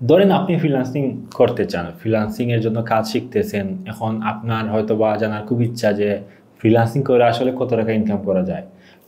ধরেন আপনি ফ্রিল্যান্সিং করতে চান, ফ্রিল্যান্সিং এর জন্য কাজ শিখতেছেন। এখন আপনার হয়তো বা জানার খুব ইচ্ছা যে ফ্রিল্যান্সিং করে আসলে কত টাকা ইনকাম করা যায়।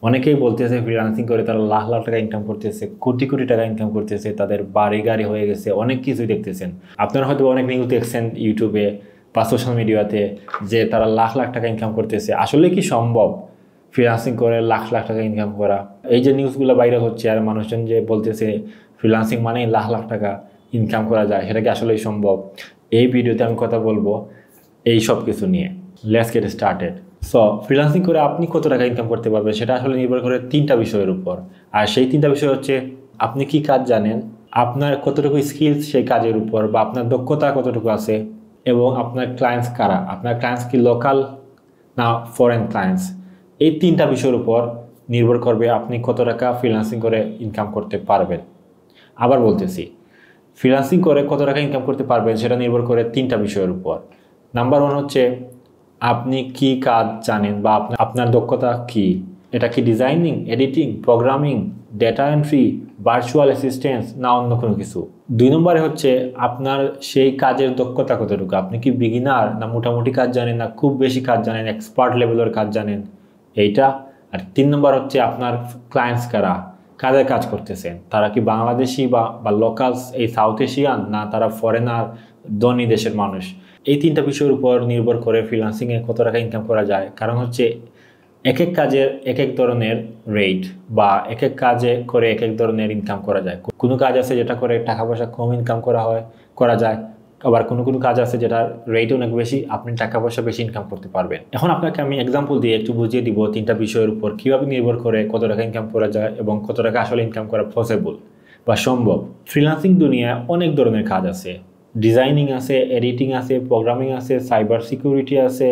অনেকেই বলতেছে ফ্রিল্যান্সিং করে তারা লাখ লাখ টাকা ইনকাম করতেছে, কোটি কোটি টাকা ইনকাম করতেছে, তাদের বাড়ি গাড়ি হয়ে গেছে, অনেক কিছুই দেখতেছেন। আপনারা হয়তো অনেক নিউজ দেখছেন ইউটিউবে বা সোশ্যাল মিডিয়াতে যে তারা লাখ লাখ টাকা ইনকাম করতেছে। আসলে কি সম্ভব ফ্রিল্যান্সিং করে লাখ লাখ টাকা ইনকাম করা? এই যে নিউজগুলো বাইরে হচ্ছে আর মানুষজন যে বলতেছে ফ্রিল্যান্সিং মানেই লাখ লাখ টাকা ইনকাম করা যায়, সেটা কি আসলেই সম্ভব? এই ভিডিওতে আমি কথা বলবো এই সব কিছু নিয়ে। Let's get started. So freelancing করে আপনি কত টাকা ইনকাম করতে পারবেন সেটা আসলে নির্ভর করে তিনটা বিষয়ের উপর। আর সেই তিনটা বিষয় হচ্ছে আপনি কি কাজ জানেন, আপনার কতটুকু স্কিলস সেই কাজের উপর, বা আপনার দক্ষতা কতটুকু আছে, এবং আপনার ক্লায়েন্টস কারা, আপনার ক্লায়েন্টস কি লোকাল না ফরেন ক্লায়েন্টস। এই তিনটা বিষয়ের উপর নির্ভর করবে আপনি কত টাকা ফ্রিল্যান্সিং করে ইনকাম করতে পারবেন। আবার বলতেছি, ফ্রিল্যান্সিং করে কত টাকা ইনকাম করতে পারবেন সেটা নির্ভর করে তিনটা বিষয়ের উপর। নাম্বার ওয়ান হচ্ছে আপনি কি কাজ জানেন বা আপনার দক্ষতা কি। এটা কি designing, editing, programming, data entry, virtual assistance, না অন্য কোনো কিছু। দুই নম্বরে হচ্ছে আপনার সেই কাজের দক্ষতা কতটুকু, আপনি কি বিগিনার না মোটামুটি কাজ জানেন না খুব বেশি কাজ জানেন, এক্সপার্ট লেভেলের কাজ জানেন, এইটা। আর তিন নম্বর হচ্ছে আপনার ক্লায়েন্টস কারা, কাদের কাজ করতেছেন, তারা কি বাংলাদেশি বা লোকালস এই সাউথ এশিয়ান, না তারা ফরেনার ধনী দেশের মানুষ। এই তিনটা বিষয়ের উপর নির্ভর করে ফ্রিল্যান্সিংয়ে কত টাকা ইনকাম করা যায়। কারণ হচ্ছে এক এক কাজের এক এক ধরনের রেট, বা এক এক কাজে করে এক এক ধরনের ইনকাম করা যায়। কোনো কাজ আছে যেটা করে টাকা পয়সা কম ইনকাম করা যায়, আবার কোনো কোনো কাজ আছে যেটা রেট অনেক বেশি, আপনি টাকা পয়সা বেশি ইনকাম করতে পারবেন। এখন আপনাকে আমি এক্সাম্পল দিয়ে একটু বুঝিয়ে দিব তিনটা বিষয়ের উপর কীভাবে নির্ভর করে কত টাকা ইনকাম করা যায় এবং কত টাকা আসলে ইনকাম করা পসিবল বা সম্ভব। ফ্রিল্যান্সিং দুনিয়ায় অনেক ধরনের কাজ আছে। ডিজাইনিং আছে, এডিটিং আছে, প্রোগ্রামিং আছে, সাইবার সিকিউরিটি আছে,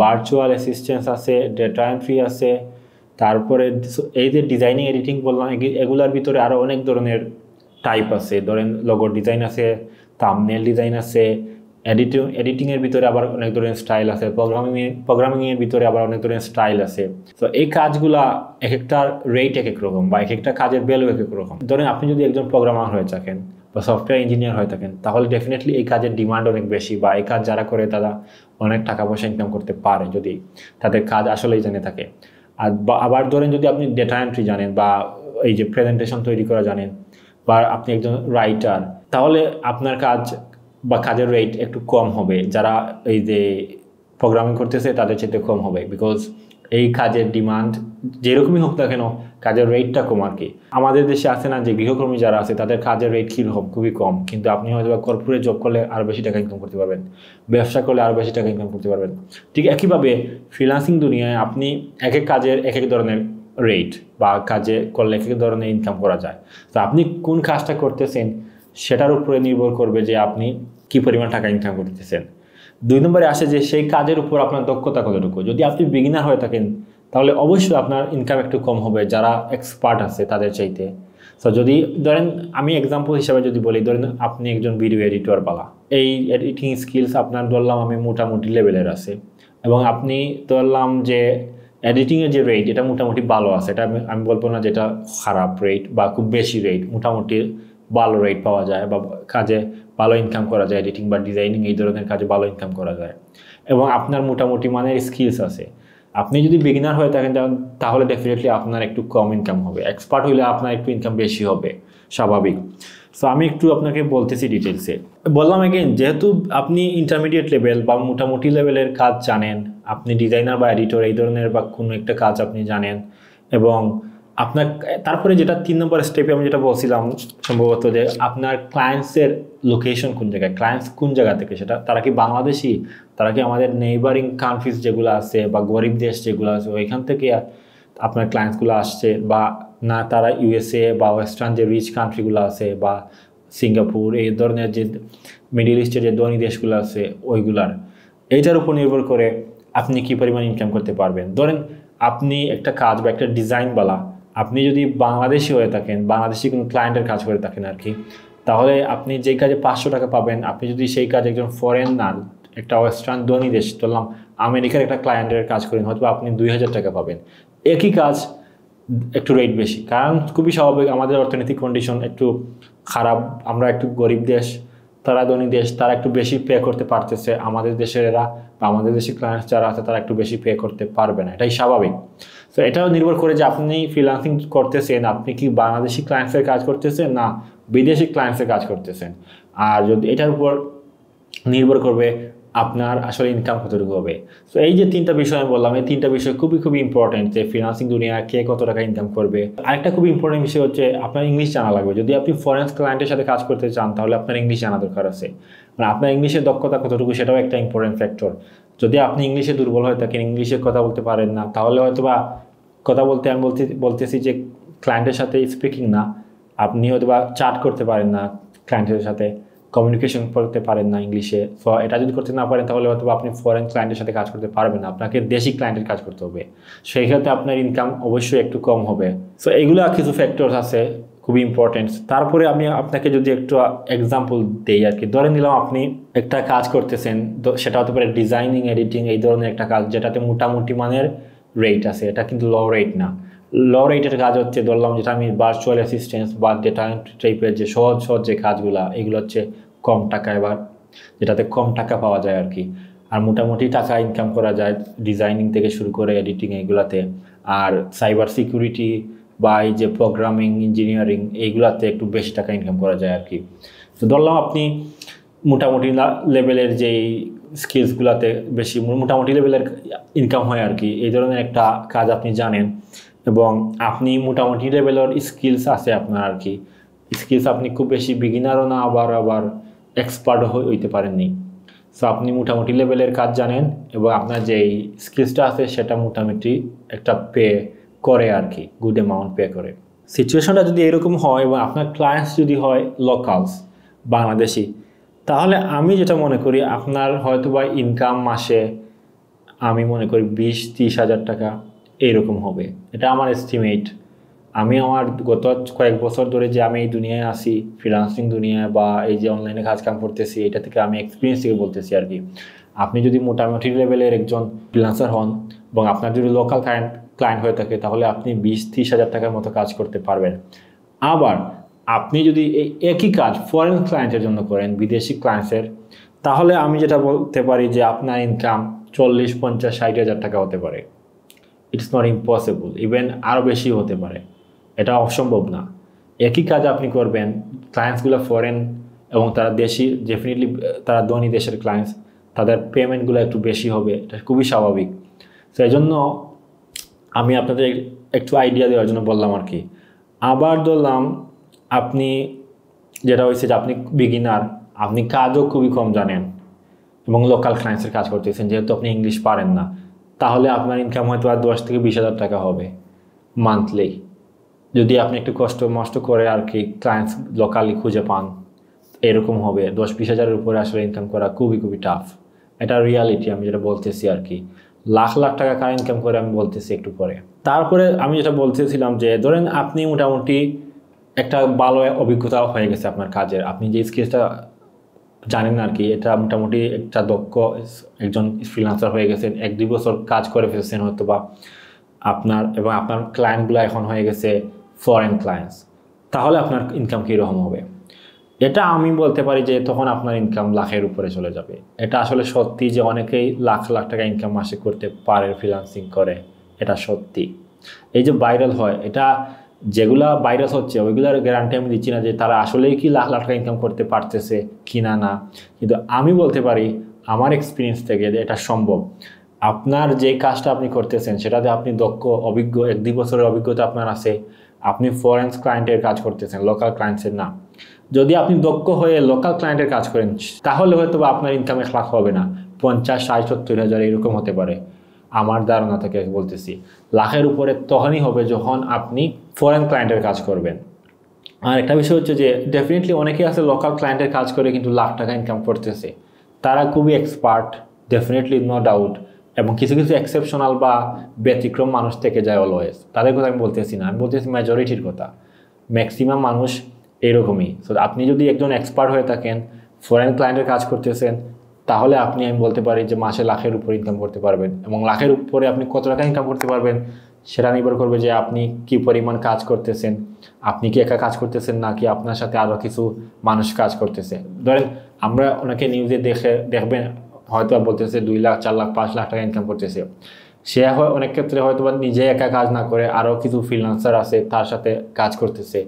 ভার্চুয়াল অ্যাসিস্ট্যান্স আছে, ডেটা এন্ট্রি আছে। তারপরে এই যে ডিজাইনিং এডিটিং বললাম, এগুলার ভিতরে আরও অনেক ধরনের টাইপ আছে। ধরেন লোগো ডিজাইন আছে, থাম্বনেল ডিজাইন আছে, এডিটিংয়ের ভিতরে আবার অনেক ধরনের স্টাইল আছে, প্রোগ্রামিংয়ের ভিতরে আবার অনেক ধরনের স্টাইল আছে। তো এই কাজগুলা এক একটা রেট এক এক রকম, বা এক একটা কাজের ভ্যালু এক এক রকম। ধরেন আপনি যদি একজন প্রোগ্রামার হয়ে থাকেন বা সফটওয়্যার ইঞ্জিনিয়ার হয়ে থাকেন, তাহলে ডেফিনেটলি এই কাজের ডিমান্ড অনেক বেশি, বা এই কাজ যারা করে তারা অনেক টাকা পয়সা ইনকাম করতে পারে যদি তাদের কাজ আসলেই জেনে থাকে। আর আবার ধরেন যদি আপনি ডেটা এন্ট্রি জানেন, বা এই যে প্রেজেন্টেশন তৈরি করা জানেন, বা আপনি একজন রাইটার, তাহলে আপনার কাজ বা কাজের রেট একটু কম হবে, যারা এই যে প্রোগ্রামিং করতেছে তাদের চেয়ে কম হবে। বিকজ এই কাজের ডিমান্ড যেরকমই হোক না কেন, কাজের রেটটা কম আর কি। আমাদের দেশে আছে না যে গৃহকর্মী যারা আছে তাদের কাজের রেট কীরকম, খুবই কম, কিন্তু আপনি হয়তো কর্পোরেট জব করলে আরও বেশি টাকা ইনকাম করতে পারবেন, ব্যবসা করলে আরও বেশি টাকা ইনকাম করতে পারবেন। ঠিক একইভাবে ফ্রিল্যান্সিং দুনিয়ায় আপনি এক এক কাজের এক এক ধরনের রেট, বা কাজে করলে এক এক ধরনের ইনকাম করা যায়। তো আপনি কোন কাজটা করতেছেন সেটার উপরে নির্ভর করবে যে আপনি কি পরিমাণ টাকা ইনকাম করতেছেন। দুই নম্বরে আসে যে সেই কাজের উপর আপনার দক্ষতা কতটুকু। যদি আপনি বিগিনার হয়ে থাকেন তাহলে অবশ্যই আপনার ইনকাম একটু কম হবে যারা এক্সপার্ট আছে তাদের চাইতে। সো যদি ধরেন আমি এক্সাম্পল হিসাবে যদি বলি, ধরেন আপনি একজন ভিডিও এডিটর বালা, এই এডিটিং স্কিলস আপনার ধরলাম আমি মোটামুটি লেভেলের আছে, এবং আপনি ধরলাম যে এডিটিংয়ের যে রেট এটা মোটামুটি ভালো আছে। এটা আমি বলবো না যেটা খারাপ রেট বা খুব বেশি রেট, মোটামুটি ভালো রেট পাওয়া যায়, বা কাজে ভালো ইনকাম করা যায়। এডিটিং বা ডিজাইনিং এই ধরনের কাজে ভালো ইনকাম করা যায়, এবং আপনার মোটামুটি মানের স্কিলস আছে। আপনি যদি বিগিনার হয়ে থাকেন তাহলে ডেফিনেটলি আপনার একটু কম ইনকাম হবে, এক্সপার্ট হইলে আপনার একটু ইনকাম বেশি হবে, স্বাভাবিক। সো আমি একটু আপনাকে বলতেছি ডিটেলসে। বললাম এগেইন, যেহেতু আপনি ইন্টারমিডিয়েট লেভেল বা মোটামুটি লেভেলের কাজ জানেন, আপনি ডিজাইনার বা এডিটর এই ধরনের বা কোনো একটা কাজ আপনি জানেন, এবং আপনার তারপরে যেটা 3 নম্বর স্টেপে আমি যেটা বলছিলাম সম্ভবত, যে আপনার ক্লায়েন্টসের লোকেশন কোন জায়গায়, ক্লায়েন্টস কোন জায়গা থেকে, সেটা তারা কি বাংলাদেশি, তারা কি আমাদের নেইবারিং কান্ট্রিজ যেগুলো আছে বা গরিব দেশ যেগুলো আছে ওইখান থেকে আপনার ক্লায়েন্টসগুলো আসছে, বা না তারা ইউএসএ বা ওয়েস্টার্ন যে রিচ কান্ট্রিগুলো আছে, বা সিঙ্গাপুর এই ধরনের যে মিডল ইস্টের যে ধনী দেশগুলো আছে ওইগুলার। এইটার উপর নির্ভর করে আপনি কি পরিমাণ ইনকাম করতে পারবেন। ধরেন আপনি একটা কাজ বা একটা ডিজাইনওয়ালা, আপনি যদি বাংলাদেশি হয়ে থাকেন, বাংলাদেশি কোনো ক্লায়েন্টের কাজ করে থাকেন আর কি, তাহলে আপনি যেই কাজে 500 টাকা পাবেন, আপনি যদি সেই কাজ একজন ফরেন না একটা ওয়েস্টার্ন ধনী দেশ, ধরলাম আমেরিকার একটা ক্লায়েন্টের কাজ করেন, হয়তো আপনি 2000 টাকা পাবেন। একই কাজ একটু রেট বেশি, কারণ খুবই স্বাভাবিক, আমাদের অর্থনৈতিক কন্ডিশন একটু খারাপ, আমরা একটু গরিব দেশ, তারা ধনী দেশ, তারা একটু বেশি পে করতে পারতেছে, আমাদের দেশের এরা বা আমাদের দেশের ক্লায়েন্টস যারা আছে তারা একটু বেশি পে করতে পারবে না, এটাই স্বাভাবিক। তো এটাও নির্ভর করে যে আপনি ফ্রিল্যান্সিং করতেছেন, আপনি কি বাংলাদেশি ক্লায়েন্টসের কাজ করতেছেন না বিদেশি ক্লায়েন্টসের কাজ করতেছেন, আর যদি এটার উপর নির্ভর করবে আপনার আসলে ইনকাম কতটুকু হবে। সো এই যে তিনটা বিষয় আমি বললাম, এই তিনটা বিষয় খুবই খুবই ইম্পর্টেন্ট যে ফ্রিল্যান্সিং দুনিয়া কে কত টাকা ইনকাম করবে। আরেকটা খুব ইম্পর্টেন্ট বিষয় হচ্ছে আপনার ইংলিশ জানা লাগবে। যদি আপনি ফরেন ক্লায়েন্টের সাথে কাজ করতে চান তাহলে আপনার ইংলিশ জানা দরকার আছে, মানে আপনার ইংলিশের দক্ষতা কতটুকু সেটাও একটা ইম্পর্টেন্ট ফ্যাক্টর। যদি আপনি ইংলিশে দুর্বল হয়ে থাকেন, ইংলিশে কথা বলতে পারেন না, তাহলে হয়তো বা কথা বলতে আমি বলতেছি যে ক্লায়েন্টের সাথে স্পিকিং না, আপনি হয়তো বা চ্যাট করতে পারেন না, ক্লায়েন্টের সাথে কমিউনিকেশন করতে পারেন না ইংলিশে। সো এটা যদি করতে না পারেন তাহলে হয়তো আপনি ফরেন ক্লায়েন্টের সাথে কাজ করতে পারবেন না, আপনাকে দেশি ক্লায়েন্টের কাজ করতে হবে, সেই ক্ষেত্রে আপনার ইনকাম অবশ্যই একটু কম হবে। সো এগুলো কিছু ফ্যাক্টরস আছে খুবই ইম্পর্টেন্ট। তারপরে আমি আপনাকে যদি একটু এক্সাম্পল দিই আর কি, ধরে নিলাম আপনি একটা কাজ করতেছেন, সেটা হতে পারে ডিজাইনিং, এডিটিং, এই ধরনের একটা কাজ যেটাতে মোটামুটি মানের রেট আছে, এটা কিন্তু লো রেট না। লো রেটের কাজ হচ্ছে ধরলাম যেটা আমি ভার্চুয়াল অ্যাসিস্ট্যান্স বা ডেটা টাইপের যে সহজ সহজ যে কাজগুলো, এগুলো হচ্ছে কম টাকায় বা যেটাতে কম টাকা পাওয়া যায় আর কি, আর মোটামুটি টাকা ইনকাম করা যায় ডিজাইনিং থেকে শুরু করে এডিটিং এইগুলাতে। আর সাইবার সিকিউরিটি বা এই যে প্রোগ্রামিং, ইঞ্জিনিয়ারিং, এইগুলাতে একটু বেশি টাকা ইনকাম করা যায় আর কি। তো ধরলাম আপনি মোটামুটি লেভেলের যেই স্কিলসগুলোতে বেশি মোটামুটি লেভেলের ইনকাম হয় আর কি, এই ধরনের একটা কাজ আপনি জানেন এবং আপনি মোটামুটি লেভেলের স্কিলস আছে আপনার আর কি, স্কিলস আপনি খুব বেশি বিগিনারও না আবার এক্সপার্টও হইতে পারেননি। সো আপনি মোটামুটি লেভেলের কাজ জানেন এবং আপনার যেই স্কিলসটা আছে সেটা মোটামুটি একটা পে করে আর কি, গুড অ্যামাউন্ট পে করে। সিচুয়েশনটা যদি এরকম হয় এবং আপনার ক্লায়েন্টস যদি হয় লোকালস, বাংলাদেশি, তাহলে আমি যেটা মনে করি আপনার হয়তো বা ইনকাম মাসে আমি মনে করি 20-30 হাজার টাকা এইরকম হবে, এটা আমার এস্টিমেট। আমি আমার গত কয়েক বছর ধরে যে আমি এই দুনিয়ায় আসি, ফ্রিল্যান্সিং দুনিয়ায় বা এই যে অনলাইনে কাজ কাম করতেছি, এটা থেকে আমি এক্সপিরিয়েন্স থেকে বলতেছি আর কি। আপনি যদি মোটামুটি লেভেলের একজন ফ্রিল্যান্সার হন এবং আপনার যদি লোকাল ক্লায়েন্ট হয়ে থাকে তাহলে আপনি 20-30 হাজার টাকার মতো কাজ করতে পারবেন। আবার আপনি যদি এই একই কাজ ফরেন ক্লায়েন্টের জন্য করেন, বিদেশি ক্লায়েন্টসের, তাহলে আমি যেটা বলতে পারি যে আপনার ইনকাম 40-50-60 হাজার টাকা হতে পারে। ইটস নট ইম্পসিবল, ইভেন আরও বেশি হতে পারে, এটা অসম্ভব না। একই কাজ আপনি করবেন, ক্লায়েন্টসগুলো ফরেন এবং তারা দেশি, ডেফিনেটলি তারা ধনী দেশের ক্লায়েন্টস, তাদের পেমেন্টগুলো একটু বেশি হবে, এটা খুবই স্বাভাবিক। তো এই জন্য আমি আপনাদের একটু আইডিয়া দেওয়ার জন্য বললাম আর কি। আবার ধরলাম আপনি যেটা হয়েছে যে আপনি বিগিনার, আপনি কাজও খুবই কম জানেন এবং লোকাল ক্লায়েন্টসের কাজ করতেছেন, যেহেতু আপনি ইংলিশ পারেন না, তাহলে আপনার ইনকাম হয়তো আর 10-20 হাজার টাকা হবে মান্থলি, যদি আপনি একটু কষ্ট মষ্ট করে আর কি ক্লায়েন্টস লোকালি খুঁজে পান, এরকম হবে। 10-20 হাজারের উপরে আসলে ইনকাম করা খুবই খুবই টাফ, এটা রিয়ালিটি আমি যেটা বলতেছি আর কি। লাখ লাখ টাকা কার ইনকাম করে আমি বলতেছি একটু পরে। তারপরে আমি যেটা বলতেছিলাম যে ধরেন আপনি মোটামুটি একটা ভালো অভিজ্ঞতা হয়ে গেছে আপনার কাজের, আপনি যে স্কিলসটা জানেন আর কি, এটা মোটামুটি একটা দক্ষ একজন ফ্রিল্যান্সার হয়ে গেছেন, 1-2 বছর কাজ করে ফেলছেন হয়তো বা আপনার, এবং আপনার ক্লায়েন্টগুলো এখন হয়ে গেছে ফরেন ক্লায়েন্টস, তাহলে আপনার ইনকাম কীরকম হবে? এটা আমি বলতে পারি যে তখন আপনার ইনকাম লাখের উপরে চলে যাবে। এটা আসলে সত্যি যে অনেকেই লাখ লাখ টাকা ইনকাম মাসে করতে পারে ফ্রিল্যান্সিং করে, এটা সত্যি। এই যে ভাইরাল হয়, এটা যেগুলা ভাইরাল হচ্ছে ওইগুলার গ্যারান্টি আমি দিচ্ছি না যে তারা আসলেই কি লাখ লাখ টাকা ইনকাম করতে পারতেছে কি না না, কিন্তু আমি বলতে পারি আমার এক্সপিরিয়েন্স থেকে যে এটা সম্ভব। আপনার যে কাজটা আপনি করতেছেন সেটাতে আপনি দক্ষ, অভিজ্ঞ, 1-2 বছরের অভিজ্ঞতা আপনার আছে, আপনি ফরেন ক্লায়েন্টের কাজ করতেছেন, লোকাল ক্লায়েন্টসের না। যদি আপনি দক্ষ হয়ে লোকাল ক্লায়েন্টের কাজ করেন তাহলে হয়তো বা আপনার ইনকাম 1 লাখ হবে না, 50-60-70 হাজার এরকম হতে পারে, আমার ধারণা থেকে বলতেছি। লাখের উপরে তখনই হবে যখন আপনি ফরেন ক্লায়েন্টের কাজ করবেন। আর একটা বিষয় হচ্ছে যে ডেফিনেটলি অনেকেই আছে লোকাল ক্লায়েন্টের কাজ করে কিন্তু লাখ টাকা ইনকাম করতেছে, তারা খুবই এক্সপার্ট, ডেফিনেটলি নো ডাউট, এবং কিছু কিছু এক্সেপশনাল বা ব্যতিক্রম মানুষ থেকে যায় অলওয়েজ, তাদের কথা আমি বলতেছি না, আমি বলতেছি মেজরিটির কথা। ম্যাক্সিমাম মানুষ এরকমই। সো আপনি যদি একজন এক্সপার্ট হয়ে থাকেন, ফরেন ক্লায়েন্টের কাজ করতেছেন, তাহলে আপনি, আমি বলতে পারি যে মাসে লাখের উপরে ইনকাম করতে পারবেন। এবং লাখের উপরে আপনি কত টাকা ইনকাম করতে পারবেন সেটা নির্ভর করবে যে আপনি কি পরিমাণ কাজ করতেছেন, আপনি কি একা কাজ করতেছেন নাকি আপনার সাথে আরও কিছু মানুষ কাজ করতেছে। ধরেন আমরা অনেকে নিউজে দেখবেন হয়তো বলতেছে 2 লাখ 4 লাখ 5 লাখ টাকা ইনকাম করতেছে। সে অনেক ক্ষেত্রে হয়তো বা নিজে একা কাজ না করে আরও কিছু ফ্রিল্যান্সার আছে তার সাথে কাজ করতেছে,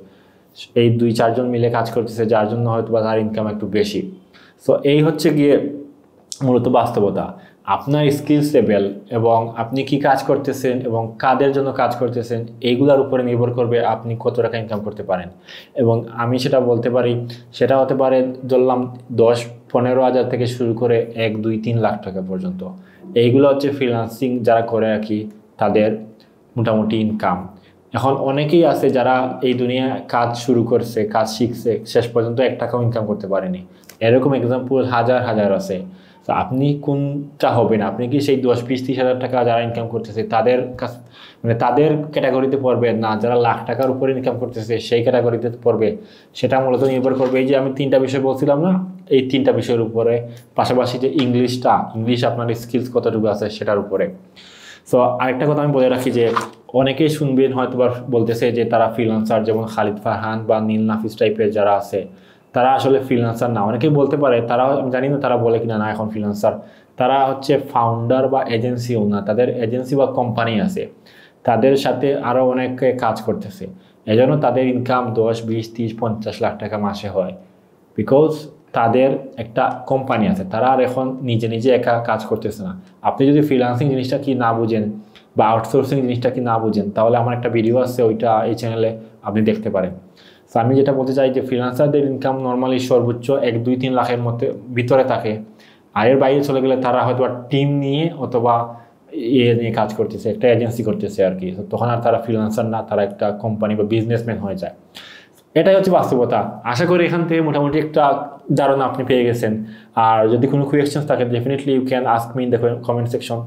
এই 2-4 জন মিলে কাজ করতেছে, যার জন্য হয়তো বা তার ইনকাম একটু বেশি। সো এই হচ্ছে গিয়ে মূলত বাস্তবতা। আপনার স্কিলস লেভেল এবং আপনি কি কাজ করতেছেন এবং কাদের জন্য কাজ করতেছেন এইগুলোর উপরে নির্ভর করবে আপনি কত টাকা ইনকাম করতে পারেন। এবং আমি সেটা বলতে পারি, সেটা হতে পারে ধরলাম 10-15 হাজার থেকে শুরু করে 1-2-3 লাখ টাকা পর্যন্ত। এইগুলো হচ্ছে ফ্রিল্যান্সিং যারা করে আর কি তাদের মোটামুটি ইনকাম। এখন অনেকেই আছে যারা এই দুনিয়া কাজ শুরু করছে, কাজ শিখছে, শেষ পর্যন্ত 1 টাকাও ইনকাম করতে পারেনি। এরকম এক্সাম্পল হাজার হাজার আছে। তো আপনি কোনটা হবেন? আপনি কি সেই 10-20-30 হাজার টাকা যারা ইনকাম করতেছে তাদের মানে তাদের ক্যাটাগরিতে পড়বে, না যারা লাখ টাকার উপরে ইনকাম করতেছে সেই ক্যাটাগরিতে পড়বে? সেটা মূলত নির্ভর করবে এই যে আমি 3টা বিষয় বলছিলাম না, এই 3টা বিষয়ের উপরে, পাশাপাশি যে ইংলিশ আপনার স্কিলস কতটুকু আছে সেটার উপরে। সো আরেকটা কথা আমি বলে রাখি যে অনেকেই শুনবেন হয়তো বা বলতেছে যে তারা ফ্রিল্যান্সার, যেমন খালিদ ফারহান বা নীল নাফিস টাইপের যারা আছে তারা আসলে ফ্রিল্যান্সার না। অনেকেই বলতে পারে, তারা আমি জানি না তারা বলে কিনা না এখন ফ্রিল্যান্সার, তারা হচ্ছে ফাউন্ডার বা এজেন্সি ওনার, তাদের এজেন্সি বা কোম্পানি আছে, তাদের সাথে আরও অনেকে কাজ করতেছে, এজন্য তাদের ইনকাম 10-20-30-50 লাখ টাকা মাসে হয়। বিকজ তাদের একটা কোম্পানি আছে, তারা আর এখন নিজে নিজে একা কাজ করতেছে না। আপনি যদি ফ্রিল্যান্সিং জিনিসটা কি না বুঝেন বা আউটসোর্সিং জিনিসটা কি না বুঝেন, তাহলে আমার একটা ভিডিও আছে, ওইটা এই চ্যানেলে আপনি দেখতে পারেন। তো আমি যেটা বলতে চাই যে ফ্রিল্যান্সারদের ইনকাম নর্মালি সর্বোচ্চ 1-2-3 লাখের মধ্যে ভিতরে থাকে। আয়ের বাইরে চলে গেলে তারা হয়তো টিম নিয়ে অথবা নিয়ে কাজ করতেছে, একটা এজেন্সি করতেছে আর কি। তখন আর তারা ফ্রিল্যান্সার না, তারা একটা কোম্পানি বা বিজনেসম্যান হয়ে যায়। এটাই হচ্ছে বাস্তবতা। আশা করি এখান থেকে মোটামুটি একটা ধারণা আপনি পেয়ে গেছেন। আর যদি কোনো কোয়েশ্চেন্স থাকে definitely you can ask me in the comment section.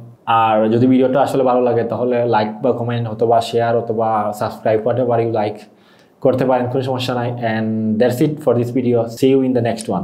আর যদি ভিডিওটা আসলে ভালো লাগে তাহলে লাইক বা কমেন্ট অথবা শেয়ার অথবা সাবস্ক্রাইব হোয়াটএভার ইউ লাইক করতে পারেন, কোনো সমস্যা নাই। And that's it for this video. See you in the next one.